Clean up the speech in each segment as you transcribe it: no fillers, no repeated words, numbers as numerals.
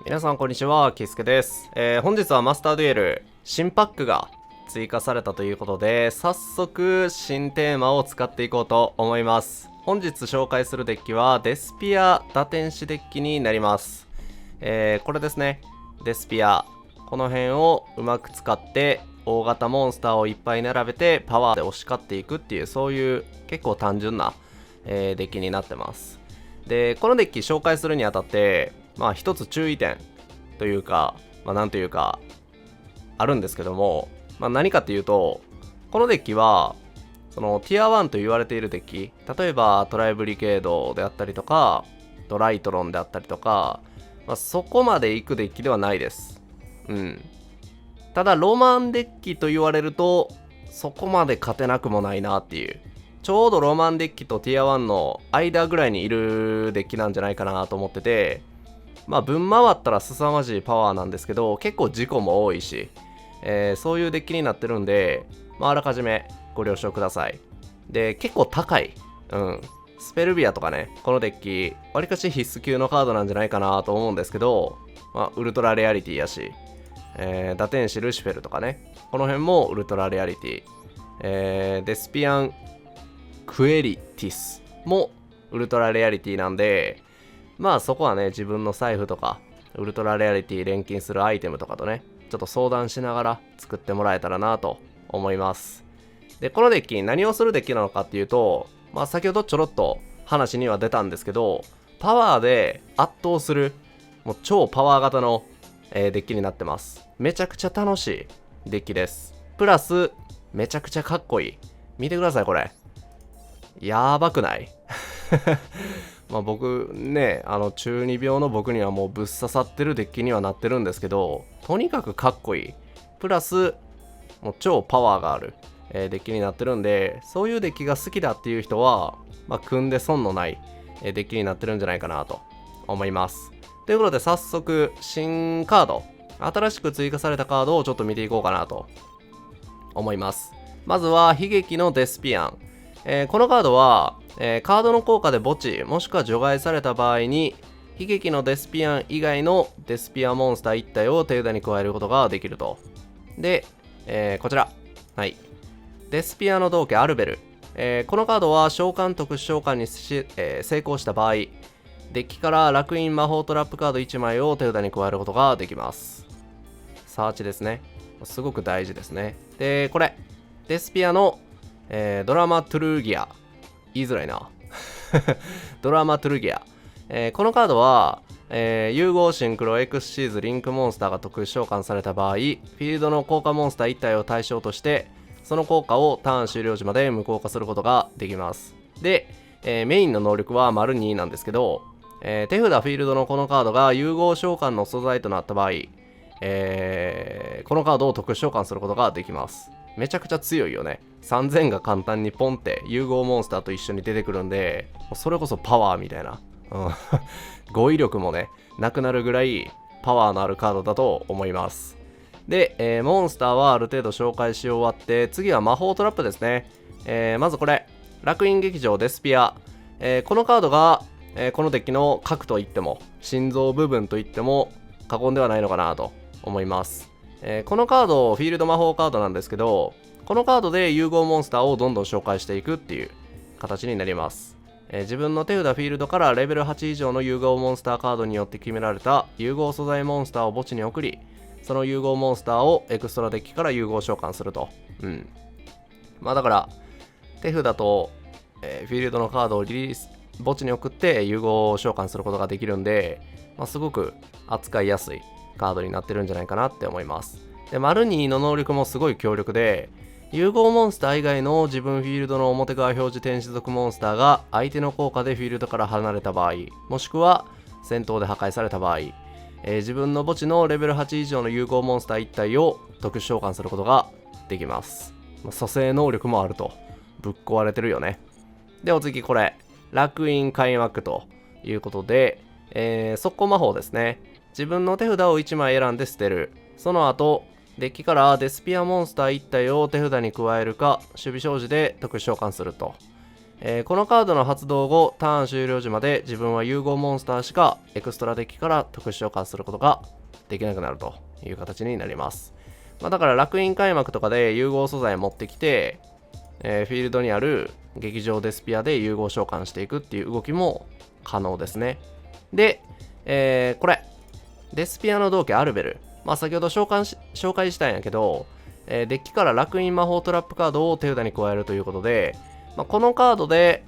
皆さんこんにちは、キスケです。本日はマスターデュエル新パックが追加されたということで、早速新テーマを使っていこうと思います。本日紹介するデッキはデスピア打天使デッキになります。これですね。デスピア。この辺をうまく使って大型モンスターをいっぱい並べてパワーで押し勝っていくっていう、そういう結構単純な、デッキになってます。で、このデッキ紹介するにあたって、一つ注意点というか、なんというか、あるんですけども、何かっていうと、このデッキは、そのティア1と言われているデッキ、例えばトライブリケードであったりとか、ドライトロンであったりとか、そこまで行くデッキではないです。ただ、ロマンデッキと言われると、そこまで勝てなくもないなっていう。ちょうどロマンデッキとティア1の間ぐらいにいるデッキなんじゃないかなと思ってて、分回ったら凄まじいパワーなんですけど、結構事故も多いし、そういうデッキになってるんで、あらかじめご了承ください。で、結構高い。スペルビアとかね、このデッキ、わりかし必須級のカードなんじゃないかなと思うんですけど、ウルトラレアリティやし、打天使ルシフェルとかね、この辺もウルトラレアリティ、デスピアンクエリティスもウルトラレアリティなんで、そこはね、自分の財布とかウルトラレアリティ錬金するアイテムとかとね、ちょっと相談しながら作ってもらえたらなと思います。で、このデッキ何をするデッキなのかっていうと、先ほどちょろっと話には出たんですけど、パワーで圧倒するもう超パワー型の、デッキになってます。めちゃくちゃ楽しいデッキです。プラスめちゃくちゃかっこいい。見てください、これやばくない僕ね、中二病の僕にはもうぶっ刺さってるデッキにはなってるんですけど、とにかくかっこいい。プラス、もう超パワーがある、デッキになってるんで、そういうデッキが好きだっていう人は、組んで損のない、デッキになってるんじゃないかなと思います。ということで早速、新カード、新しく追加されたカードをちょっと見ていこうかなと思います。まずは、悲劇のデスピアン。このカードは、カードの効果で墓地もしくは除外された場合に悲劇のデスピアン以外のデスピアモンスター1体を手札に加えることができると。で、こちら、はい、デスピアの同家アルベル、このカードは召喚特殊召喚に成功した場合、デッキから烙印魔法トラップカード1枚を手札に加えることができます。サーチですね、すごく大事ですね。で、これデスピアの、ドラマトゥルーギア、言いづらいなドラマトゥルギア、このカードは、融合シンクロエクスシーズリンクモンスターが特殊召喚された場合、フィールドの効果モンスター1体を対象としてその効果をターン終了時まで無効化することができます。で、メインの能力は ② なんですけど、手札フィールドのこのカードが融合召喚の素材となった場合、このカードを特殊召喚することができます。めちゃくちゃ強いよね。3000が簡単にポンって融合モンスターと一緒に出てくるんで、それこそパワーみたいな、語彙力もねなくなるぐらいパワーのあるカードだと思います。で、モンスターはある程度紹介し終わって、次は魔法トラップですね。まずこれ烙印劇場デスピア、このカードが、このデッキの核といっても心臓部分といっても過言ではないのかなと思います。このカードフィールド魔法カードなんですけど、このカードで融合モンスターをどんどん紹介していくっていう形になります。自分の手札フィールドからレベル8以上の融合モンスターカードによって決められた融合素材モンスターを墓地に送り、その融合モンスターをエクストラデッキから融合召喚すると。だから手札と、フィールドのカードをリリース墓地に送って融合召喚することができるんで、すごく扱いやすいカードになってるんじゃないかなって思います。で、②の能力もすごい強力で、融合モンスター以外の自分フィールドの表側表示天使属モンスターが相手の効果でフィールドから離れた場合、もしくは戦闘で破壊された場合、自分の墓地のレベル8以上の融合モンスター1体を特殊召喚することができます。蘇生能力もあると。ぶっ壊れてるよね。で、お次これ烙印開幕ということで、速攻魔法ですね。自分の手札を1枚選んで捨てる。その後デッキからデスピアモンスター1体を手札に加えるか守備表示で特殊召喚すると。このカードの発動後、ターン終了時まで自分は融合モンスターしかエクストラデッキから特殊召喚することができなくなるという形になります。だから楽園開幕とかで融合素材持ってきて、フィールドにある劇場デスピアで融合召喚していくっていう動きも可能ですね。で、これ、デスピアの同期アルベル。先ほど紹介したんやけど、デッキから楽園魔法トラップカードを手札に加えるということで、このカードで、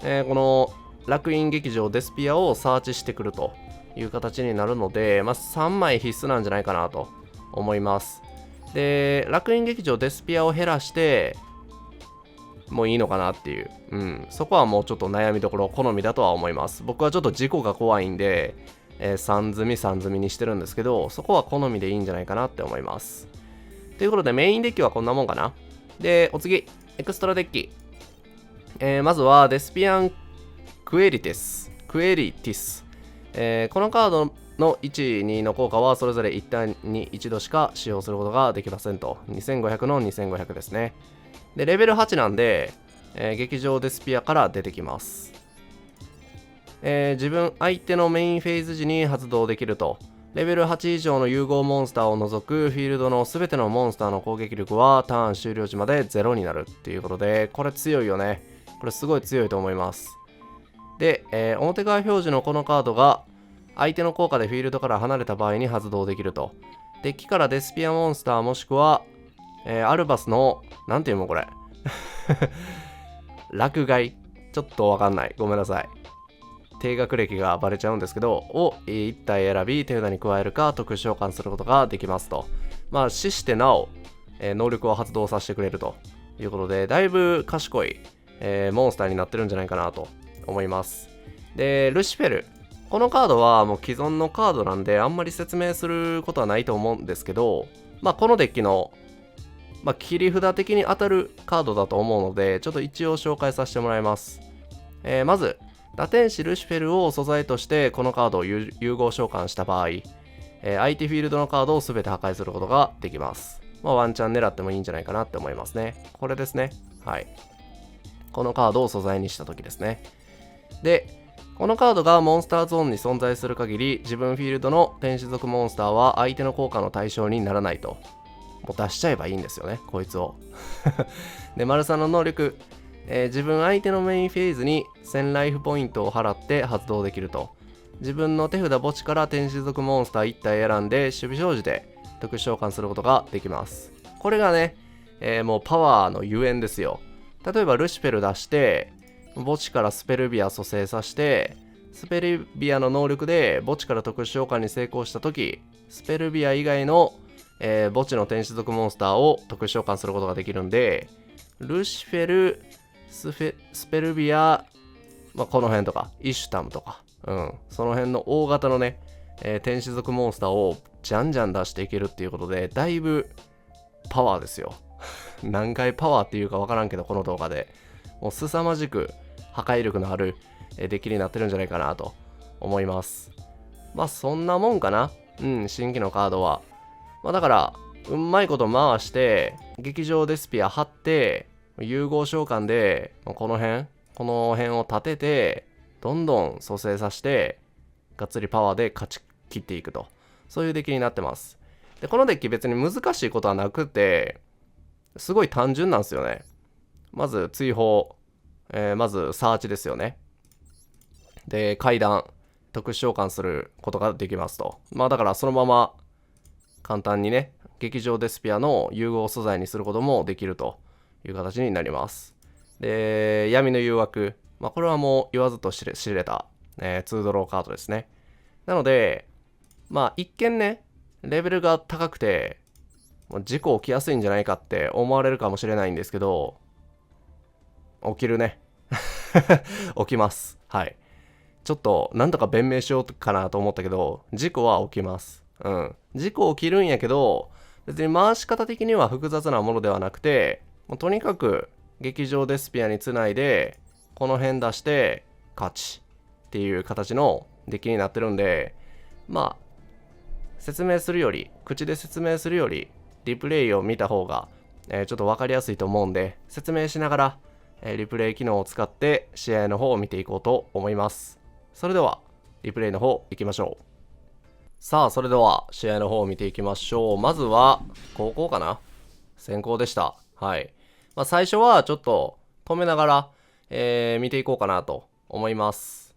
この楽園劇場デスピアをサーチしてくるという形になるので、3枚必須なんじゃないかなと思います。で、楽園劇場デスピアを減らしてもういいのかなっていう、そこはもうちょっと悩みどころ、好みだとは思います。僕はちょっと事故が怖いんで、3積みにしてるんですけど、そこは好みでいいんじゃないかなって思います。ということでメインデッキはこんなもんかな。で、お次、エクストラデッキ。まずはデスピアンクエリティス。このカードの1、2の効果はそれぞれ1ターンに1度しか使用することができませんと。2500の2500ですね。で、レベル8なんで、劇場デスピアから出てきます。相手のメインフェーズ時に発動できると。レベル8以上の融合モンスターを除くフィールドのすべてのモンスターの攻撃力はターン終了時まで0になるっていうことで、これ強いよね。これすごい強いと思います。で、表側表示のこのカードが相手の効果でフィールドから離れた場合に発動できると。デッキからデスピアモンスターもしくは、アルバスの、なんていうのこれ。落外ちょっとわかんない。ごめんなさい。低学歴がバレちゃうんですけど、を1体選び手札に加えるか特殊召喚することができますと。死してなお、能力を発動させてくれるということで、だいぶ賢い、モンスターになってるんじゃないかなと思います。で、ルシフェル。このカードはもう既存のカードなんで、あんまり説明することはないと思うんですけど、このデッキの、切り札的に当たるカードだと思うので、ちょっと一応紹介させてもらいます。まず、打天使ルシフェルを素材としてこのカードを融合召喚した場合、相手フィールドのカードを全て破壊することができます。ワンチャン狙ってもいいんじゃないかなって思いますね。これですね。はい。このカードを素材にした時ですね。で、このカードがモンスターゾーンに存在する限り、自分フィールドの天使属モンスターは相手の効果の対象にならないと。もう出しちゃえばいいんですよね、こいつを。で、丸3の能力。自分相手のメインフェーズに1000ライフポイントを払って発動できると。自分の手札墓地から天使属モンスター1体選んで守備表示で特殊召喚することができます。これがね、もうパワーのゆえんですよ。例えばルシフェル出して墓地からスペルビア蘇生させて、スペルビアの能力で墓地から特殊召喚に成功した時、スペルビア以外の、墓地の天使属モンスターを特殊召喚することができるんで、ルシフェルスペルビア、この辺とか、イシュタムとか、その辺の大型のね、天使属モンスターをじゃんじゃん出していけるっていうことで、だいぶパワーですよ。何回パワーっていうかわからんけど、この動画で。もう凄まじく破壊力のあるデッキになってるんじゃないかなと思います。そんなもんかな。新規のカードは。だから、うまいこと回して、劇場デスピア貼って、融合召喚でこの辺を立ててどんどん蘇生させてがっつりパワーで勝ち切っていくと、そういうデッキになってます。で、このデッキ別に難しいことはなくてすごい単純なんですよね。まず追放、まずサーチですよね。で、階段特殊召喚することができますと。だからそのまま簡単にね、劇場デスピアの融合素材にすることもできるという形になります。で、闇の誘惑。これはもう言わずと知れた、2ドローカードですね。なので、一見ね、レベルが高くて、事故起きやすいんじゃないかって思われるかもしれないんですけど、起きるね。起きます。はい。ちょっと、なんとか弁明しようかなと思ったけど、事故は起きます。事故起きるんやけど、別に回し方的には複雑なものではなくて、とにかく劇場デスピアにつないでこの辺出して勝ちっていう形のデッキになってるんで、説明するより、口で説明するよりリプレイを見た方が、ちょっと分かりやすいと思うんで、説明しながら、リプレイ機能を使って試合の方を見ていこうと思います。それではリプレイの方行きましょう。さあ、それでは試合の方を見ていきましょう。まずは後攻かな、先攻でした。はい。最初はちょっと止めながら、見ていこうかなと思います。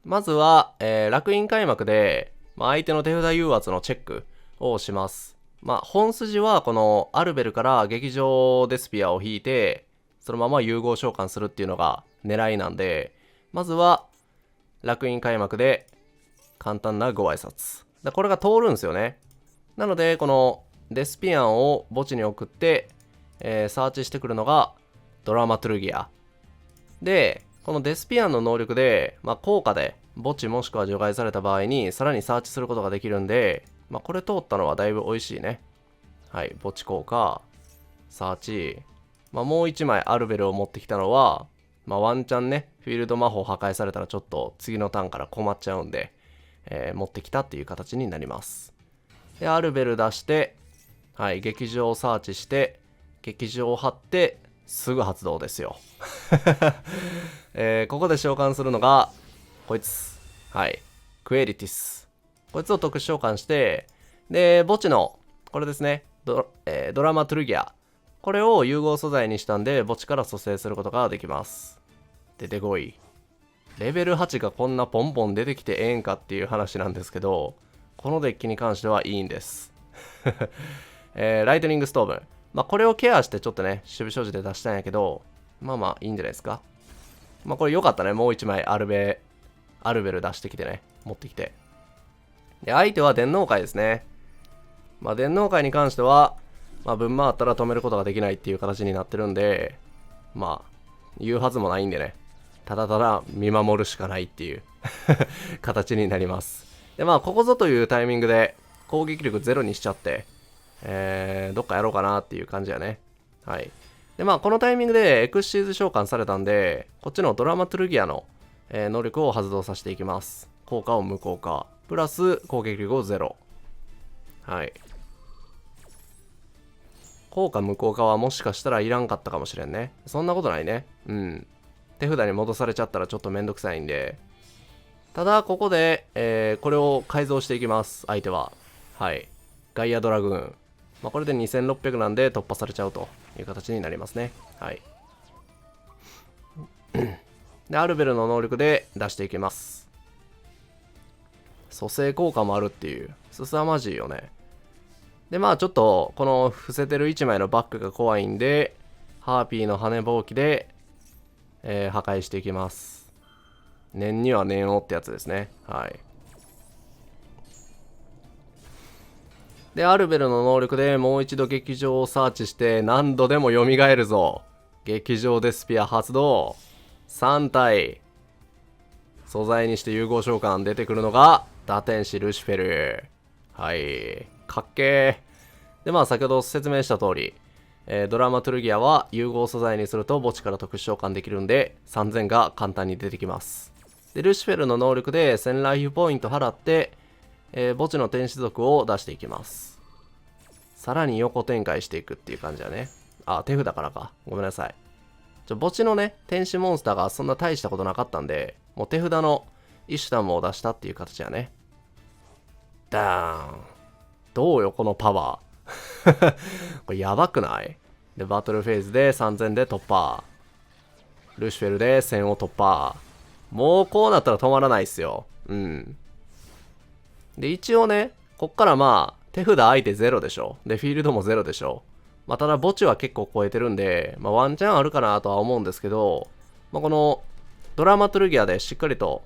まずは、楽印開幕で、相手の手札誘圧のチェックをします。本筋はこのアルベルから劇場デスピアを引いて、そのまま融合召喚するっていうのが狙いなんで、まずは楽印開幕で簡単なご挨拶。これが通るんですよね。なので、このデスピアンを墓地に送って、サーチしてくるのがドラマトゥルギア。で、このデスピアンの能力で、効果で墓地もしくは除外された場合にさらにサーチすることができるんで、これ通ったのはだいぶ美味しいね。はい、墓地効果、サーチ。もう1枚アルベルを持ってきたのは、ワンチャンね、フィールド魔法破壊されたらちょっと次のターンから困っちゃうんで、持ってきたっていう形になります。で、アルベル出して、はい、劇場をサーチして、劇場を張って、すぐ発動ですよ。ここで召喚するのが、こいつ。はい、クエリティス。こいつを特殊召喚して、で、墓地の、これですね、ドラマトゥルギア。これを融合素材にしたんで、墓地から蘇生することができます。出てこい。レベル8がこんなポンポン出てきてええんかっていう話なんですけど、このデッキに関してはいいんです。ライトニングストーブ。これをケアしてちょっとね、守備所持で出したんやけど、いいんじゃないですか。これ良かったね。もう1枚アルベル出してきてね、持ってきて。で、相手は電脳界ですね。電脳界に関しては、分回ったら止めることができないっていう形になってるんで、言うはずもないんでね。ただただ見守るしかないっていう形になります。で、ここぞというタイミングで攻撃力ゼロにしちゃって、どっかやろうかなっていう感じやね。はい。で、このタイミングでエクシーズ召喚されたんで、こっちのドラマトゥルギアの、能力を発動させていきます。効果を無効化。プラス攻撃力をゼロ。はい。効果無効化はもしかしたらいらんかったかもしれんね。そんなことないね。うん。手札に戻されちゃったらちょっとめんどくさいんで。ただ、ここで、これを改造していきます。相手は。はい。ガイアドラグーン。これで2600なんで突破されちゃうという形になりますね。はい。で、アルベルの能力で出していきます。蘇生効果もあるっていう、すさまじいよね。で、ちょっと、この伏せてる1枚のバックが怖いんで、ハーピーの羽ぼうきで、破壊していきます。念には念をってやつですね。はい。で、アルベルの能力でもう一度劇場をサーチして何度でも蘇るぞ。劇場デスピア発動。3体。素材にして融合召喚出てくるのが、打天使ルシフェル。はい。かっけー。で、先ほど説明した通り、ドラマトゥルギアは融合素材にすると墓地から特殊召喚できるんで、3000が簡単に出てきます。で、ルシフェルの能力で1000ライフポイント払って、墓地の天使族を出していきます。さらに横展開していくっていう感じだね。手札からか。ごめんなさい。墓地のね、天使モンスターがそんな大したことなかったんで、もう手札のイシュタンムを出したっていう形やね。ダーン。どうよ、このパワー。これやばくない？で、バトルフェーズで3000で突破。ルシフェルで1000を突破。もうこうなったら止まらないっすよ。うん。で、一応ね、こっから手札相手0でしょ。で、フィールドも0でしょ。ただ墓地は結構超えてるんで、ワンチャンあるかなとは思うんですけど、このドラマトゥルギアでしっかりと、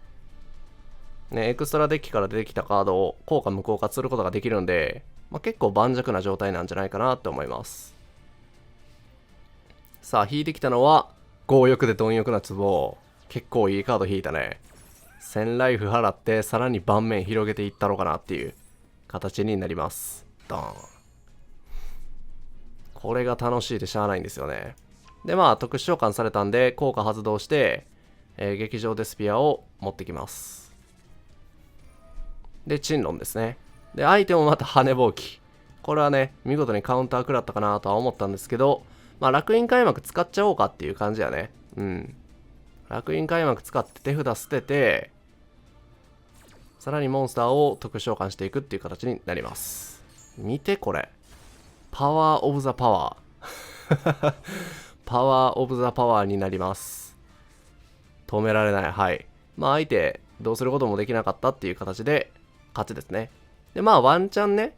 ね、エクストラデッキから出てきたカードを効果無効化することができるんで、結構盤石な状態なんじゃないかなって思います。さあ、引いてきたのは、強欲で貪欲な壺。結構いいカード引いたね。1000ライフ払ってさらに盤面広げていったのかなっていう形になります。ドーン。これが楽しいでしゃあないんですよね。で、特殊召喚されたんで効果発動して、劇場デスピアを持ってきます。で、チンロンですね。で、相手もまた羽ぼうき。これはね、見事にカウンター食らったかなとは思ったんですけど、まあ楽園開幕使っちゃおうかっていう感じやね。楽園開幕使って手札捨てて、さらにモンスターを特殊召喚していくっていう形になります。見てこれ。パワーオブザパワー。パワーオブザパワーになります。止められない。はい。まあ相手どうすることもできなかったっていう形で勝ちですね。でまあワンチャンね、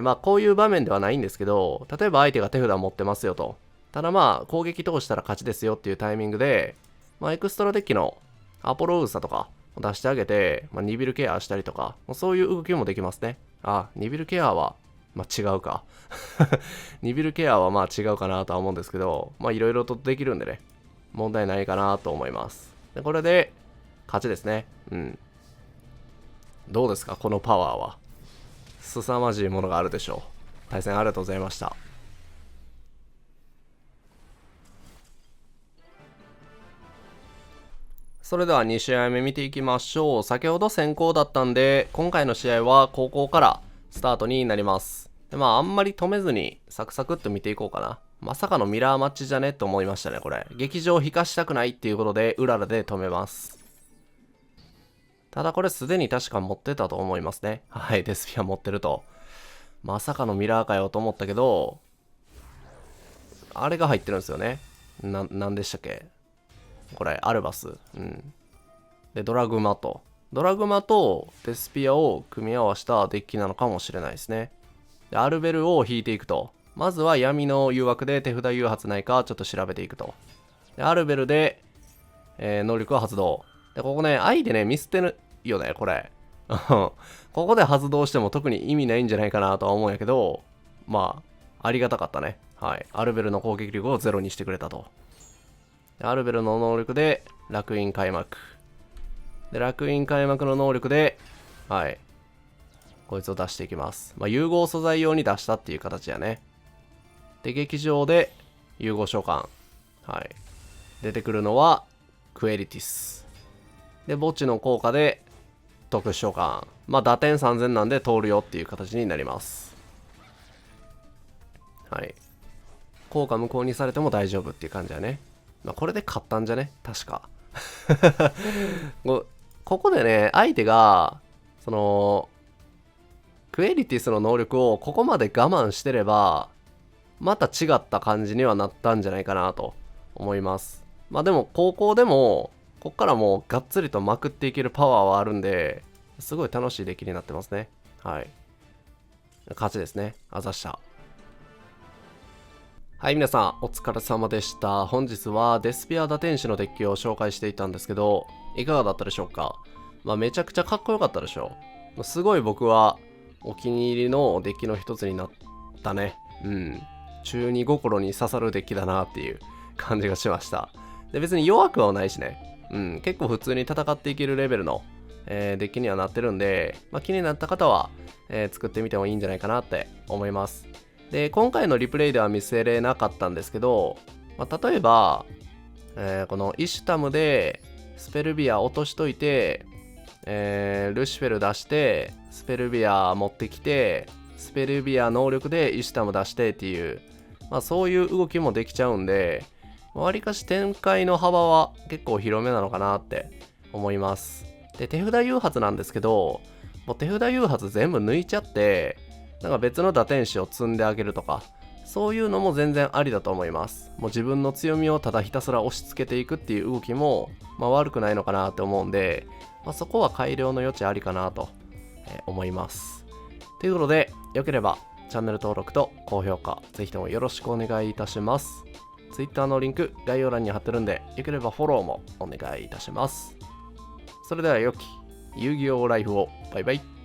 まあこういう場面ではないんですけど、例えば相手が手札持ってますよと。ただまあ攻撃通したら勝ちですよっていうタイミングで、まあエクストラデッキのアポロウーサとかを出してあげて、まあ、ニビルケアしたりとか、そういう動きもできますね。あ、ニビルケアは、まあ違うか。ニビルケアはまあ違うかなとは思うんですけど、まあいろいろとできるんでね、問題ないかなと思います。でこれで勝ちですね。どうですかこのパワーは。凄まじいものがあるでしょう。対戦ありがとうございました。それでは2試合目見ていきましょう。先ほど先行だったんで、今回の試合は後攻からスタートになります。でまああんまり止めずにサクサクっと見ていこうかな。まさかのミラーマッチじゃねと思いましたね、これ。劇場を引かしたくないっていうことで、うららで止めます。ただこれすでに確か持ってたと思いますね。はい、デスピア持ってると。まさかのミラーかよと思ったけど、あれが入ってるんですよね。なんでしたっけこれ、アルバス。で、ドラグマとデスピアを組み合わせたデッキなのかもしれないですね。で、アルベルを引いていくと。まずは闇の誘惑で手札誘発ないかちょっと調べていくと。で、アルベルで、能力を発動。で、ここね、愛でね、見捨てるよね、これ。ここで発動しても特に意味ないんじゃないかなとは思うんやけど、まあ、ありがたかったね。はい。アルベルの攻撃力をゼロにしてくれたと。でアルベルの能力で、楽園開幕。で、楽園開幕の能力で、はい。こいつを出していきます。まあ、融合素材用に出したっていう形やね。で、劇場で、融合召喚。はい。出てくるのは、クエリティス。で、墓地の効果で、特殊召喚。まあ、打点3000なんで通るよっていう形になります。はい。効果無効にされても大丈夫っていう感じだね。まあ、これで勝ったんじゃね確か。ここでね、相手が、その、クエリティスの能力をここまで我慢してれば、また違った感じにはなったんじゃないかなと思います。まあでも、高校でも、こっからもうがっつりとまくっていけるパワーはあるんで、すごい楽しいデッキになってますね。はい。勝ちですね。あざした。はい、皆さん、お疲れ様でした。本日はデスピア打天使のデッキを紹介していたんですけど、いかがだったでしょうか。まあ、めちゃくちゃかっこよかったでしょう。すごい僕はお気に入りのデッキの一つになったね。中二心に刺さるデッキだなっていう感じがしました。で、別に弱くはないしね。結構普通に戦っていけるレベルの、デッキにはなってるんで、まあ、気になった方は、作ってみてもいいんじゃないかなって思います。で、今回のリプレイでは見せれなかったんですけど、まあ、例えば、このイシュタムでスペルビア落としといて、ルシフェル出して、スペルビア持ってきて、スペルビア能力でイシュタム出してっていう、まあそういう動きもできちゃうんで、わりかし展開の幅は結構広めなのかなって思います。で、手札誘発なんですけど、もう手札誘発全部抜いちゃって、なんか別の打天使を積んであげるとか、そういうのも全然ありだと思います。もう自分の強みをただひたすら押し付けていくっていう動きも、まあ、悪くないのかなって思うんで、まあ、そこは改良の余地ありかなと思います。ということで、よければチャンネル登録と高評価、ぜひともよろしくお願いいたします。Twitter のリンク概要欄に貼ってるんで、よければフォローもお願いいたします。それでは良き遊戯王ライフを。バイバイ。